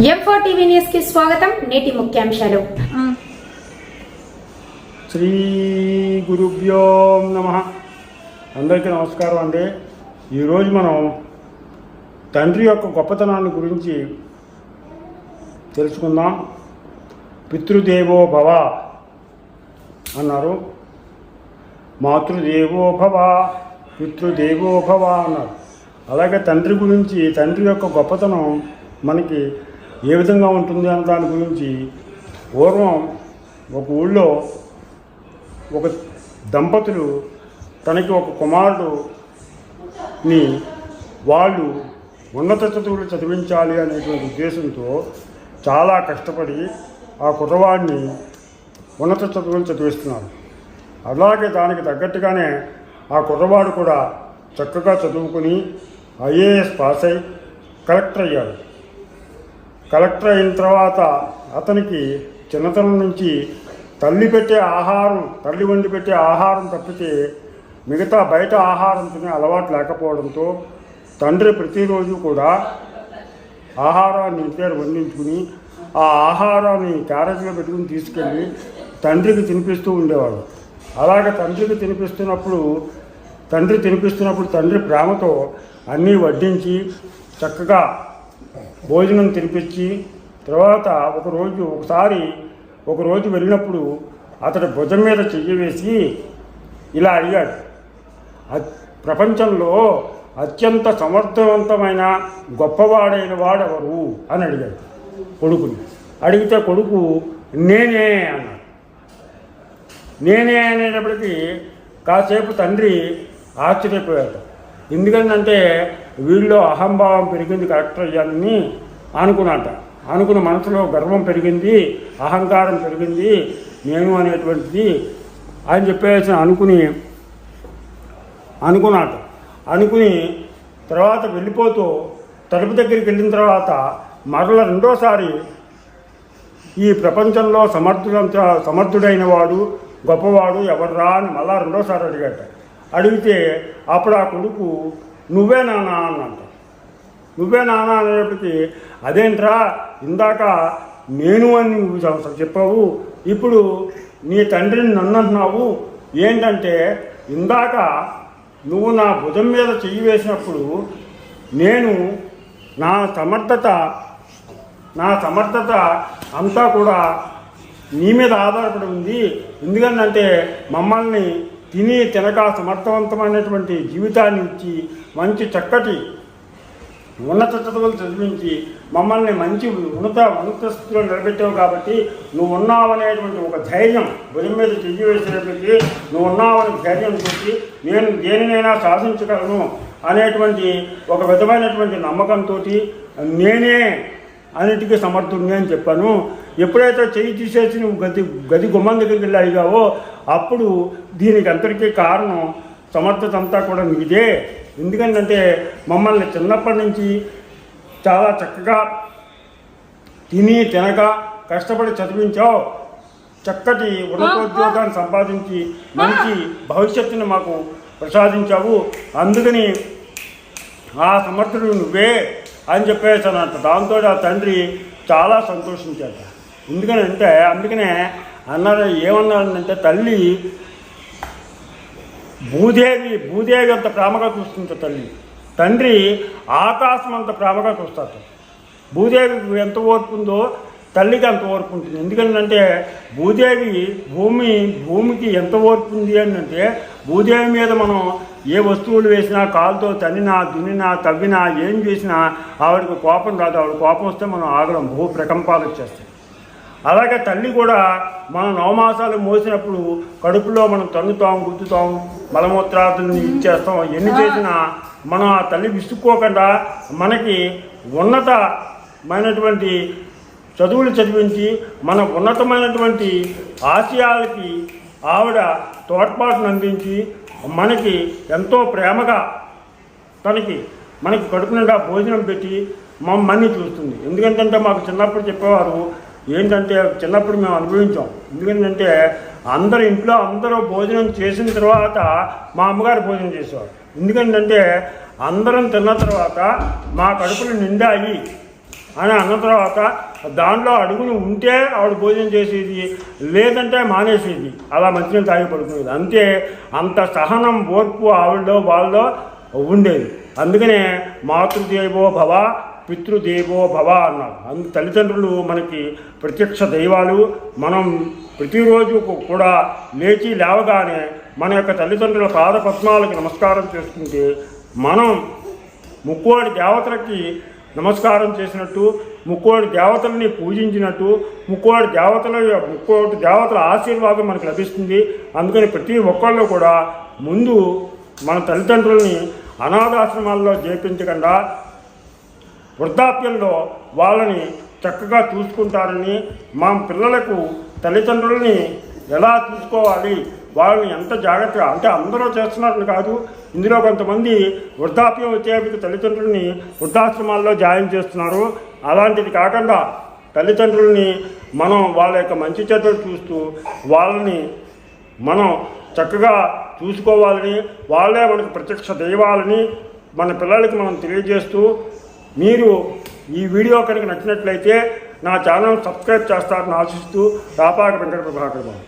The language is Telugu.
M4 టీవీ న్యూస్ కి స్వాగతం. నేటి ముఖ్యాంశాలు. శ్రీ గురుభ్యో నమః. అందరికీ నమస్కారం అండి. ఈరోజు మనం తండ్రి యొక్క గొప్పతనాన్ని గురించి తెలుసుకుందాం. పితృదేవో భవ అన్నారు, మాతృదేవో భవ, పితృదేవో భవ అన్నారు. అలాగే తండ్రి గురించి, తండ్రి యొక్క గొప్పతనం మనకి ఏ విధంగా ఉంటుంది అన్న దాని గురించి పూర్వం ఒక ఊళ్ళో ఒక దంపతులు తనకి ఒక కుమారుడుని వాళ్ళు ఉన్నత చదువులు చదివించాలి అనేటువంటి ఉద్దేశంతో చాలా కష్టపడి ఆ కుర్రవాడిని ఉన్నత చదువులు చదివిస్తున్నారు. అలాగే దానికి తగ్గట్టుగానే ఆ కుర్రవాడు కూడా చక్కగా చదువుకుని ఐఏఎస్ పాస్ అయి కలెక్టర్ అయ్యాడు. కలెక్టర్ అయిన తర్వాత అతనికి చిన్నతనం నుంచి తల్లి వండి పెట్టే ఆహారం తప్పితే మిగతా బయట ఆహారం తినే అలవాటు లేకపోవడంతో తండ్రి ప్రతిరోజు కూడా ఆహారాన్ని ఇంటి వండించుకుని ఆ ఆహారాన్ని క్యారేజీలో పెట్టుకుని తీసుకెళ్ళి తండ్రికి తినిపిస్తూ ఉండేవాడు. అలాగే తండ్రికి తినిపిస్తున్నప్పుడు తండ్రి ప్రేమతో అన్నీ వడ్డించి చక్కగా భోజనం తినిపించి తర్వాత ఒకరోజు వెళ్ళినప్పుడు అతడి భుజం మీద చెయ్యి వేసి ఇలా అడిగాడు, ప్రపంచంలో అత్యంత సమర్థవంతమైన గొప్పవాడైన వాడెవరు అని అడిగాడు కొడుకుని. అడిగితే కొడుకు నేనే అన్నాడు. నేనే అనేటప్పటికీ కాసేపు తండ్రి ఆశ్చర్యపోయాడు. ఎందుకంటే వీళ్ళలో అహంభావం పెరిగింది, కలెక్టర్ అయ్యాలని అనుకున్న మనసులో గర్వం పెరిగింది, అహంకారం పెరిగింది, నేను అనేటువంటిది అని చెప్పేసి అనుకుని తర్వాత వెళ్ళిపోతూ తలుపు దగ్గరికి వెళ్ళిన తర్వాత మరల రెండోసారి ఈ ప్రపంచంలో సమర్థుడైన వాడు గొప్పవాడు ఎవర్రా అని మళ్ళా రెండోసారి అడిగాట. అడిగితే అప్పుడు ఆ కొడుకు నువ్వే నాన్న అన్నట్ట. నువ్వే నాన్న అనేప్పటికీ అదేంట్రా ఇందాక నేను అని నువ్వు చెప్పావు, ఇప్పుడు నీ తండ్రిని నన్ను అంటున్నావు ఏంటంటే ఇందాక నువ్వు నా భుజం మీద చెయ్యి వేసినప్పుడు నేను నా సమర్థత అంతా కూడా నీ మీద ఆధారపడి ఉంది. ఎందుకంటే మమ్మల్ని తినక సమర్థవంతమైనటువంటి జీవితాన్ని ఇచ్చి మంచి చక్కటి ఉన్నత చదువులు చదివించి మమ్మల్ని మంచి ఉన్నత స్థితిలో నిలబెట్టావు కాబట్టి నువ్వు ఉన్నావనేటువంటి ఒక ధైర్యం, భుజం మీద చెయ్యి వేసినప్పటికీ నువ్వు ఉన్నావనే ధైర్యం చూసి నేను దేనినైనా సాధించగలను అనేటువంటి ఒక విధమైనటువంటి నమ్మకంతో నేనే అన్నిటికీ సమర్థుడిని అని చెప్పాను. ఎప్పుడైతే చెయ్యి తీసేసి నువ్వు గది గుమ్మం దగ్గరికి వెళ్ళి అడిగావో అప్పుడు దీనికి అంతటికీ కారణం సమర్థత అంతా కూడా నీదే. ఎందుకంటే మమ్మల్ని చిన్నప్పటి నుంచి చాలా చక్కగా తినక కష్టపడి చదివించావు, చక్కటి ఉన్నతోద్యోగాన్ని సంపాదించి మంచి భవిష్యత్తుని మాకు ప్రసాదించావు, అందుకని ఆ సమర్థుడు నువ్వే అని చెప్పేసానంట. దాంతో ఆ తండ్రి చాలా సంతోషించాడు. అందుకనే ఏమన్నాడంటే తల్లి భూదేవి అంత ప్రేమగా చూస్తుంది తండ్రి ఆకాశం అంత ప్రేమగా చూస్తాడు. భూదేవికి ఎంత ఓర్పు ఉందో తల్లికి అంత ఓర్పు ఉంటుంది. ఎందుకంటే భూమికి ఎంత ఓర్పు ఉంది అంటే భూదేవి మీద మనం ఏ వస్తువులు వేసినా, కాలుతో దున్నినా తవ్వినా ఏం చేసినా ఆవిడకి కోపం రాదు. ఆవిడ కోపం వస్తే మనం ఆగడం, భూ ప్రకంపాలు వచ్చేస్తాయి. అలాగే తల్లి కూడా మనం 9 మాసాలు మోసినప్పుడు కడుపులో మనం తన్నుతాం, గుద్దుతాం, మలమూత్రాదులను ఇచ్చేస్తాం. ఎన్ని చేసినా మనం ఆ తల్లి విసుక్కోకుండా మనకి ఉన్నతమైనటువంటి చదువులు చదివించి మన ఉన్నతమైనటువంటి ఆశయాలకి ఆవిడ తోడ్పాటును అందించి మనకి ఎంతో ప్రేమగా మనకి కడుపు నిండా భోజనం పెట్టి మమ్మల్ని చూస్తుంది. ఎందుకంటే మాకు చిన్నప్పుడు చెప్పేవారు ఏంటంటే చిన్నప్పుడు మేము అనుభవించాం. ఎందుకంటే ఇంట్లో అందరూ భోజనం చేసిన తర్వాత మా అమ్మగారు భోజనం చేసేవారు. ఎందుకంటే అందరం తిన్న తర్వాత మా కడుపులు నిండాయి అని అన్న తర్వాత దాంట్లో అడుగులు ఉంటే ఆవిడ భోజనం చేసేది, లేదంటే మానేసేది, అలా మంచినీళ్ళు తాగి పడుకునేది. అంతే, అంత సహనం ఓర్పు ఆవిడలో వాళ్ళలో ఉండేది. అందుకనే మాతృదేవో భవ పితృదేవో భవ అన్నారు. తల్లిదండ్రులు మనకి ప్రత్యక్ష దైవాలు. మనం ప్రతిరోజు కూడా లేవగానే మన యొక్క తల్లిదండ్రుల పాదపద్మాలకు నమస్కారం చేసుకుంటే మనం ముక్కోడి దేవతలకి నమస్కారం చేసినట్టు, ముక్కోడి దేవతల్ని పూజించినట్టు, ముక్కోడి దేవతల ఆశీర్వాదం మనకు లభిస్తుంది. అందుకని ప్రతి ఒక్కళ్ళు కూడా ముందు మన తల్లిదండ్రుల్ని అనాథాశ్రమాల్లో చేర్పించకుండా వృద్ధాప్యంలో వాళ్ళని చక్కగా చూసుకుంటారని, మా పిల్లలకు తల్లిదండ్రులని ఎలా చూసుకోవాలి, వాళ్ళని ఎంత జాగ్రత్తగా, అంటే అందరూ చేస్తున్నారని కాదు, ఇందులో కొంతమంది వృద్ధాప్యం వచ్చేందుకు తల్లిదండ్రులని వృద్ధాశ్రమాల్లో జాయిన్ చేస్తున్నారు. అలాంటిది కాకుండా తల్లిదండ్రులని మనం వాళ్ళ యొక్క మంచి చెడ్డలు చూస్తూ వాళ్ళని మనం చక్కగా చూసుకోవాలని, వాళ్ళే మనకు ప్రత్యక్ష దైవాలని మన పిల్లలకి మనం తెలియజేస్తూ, మీరు ఈ వీడియో కనుక నచ్చినట్లయితే నా ఛానల్ సబ్స్క్రైబ్ చేస్తారని ఆశిస్తూ రాపాక వెంకట ప్రభాకర్ బాబు.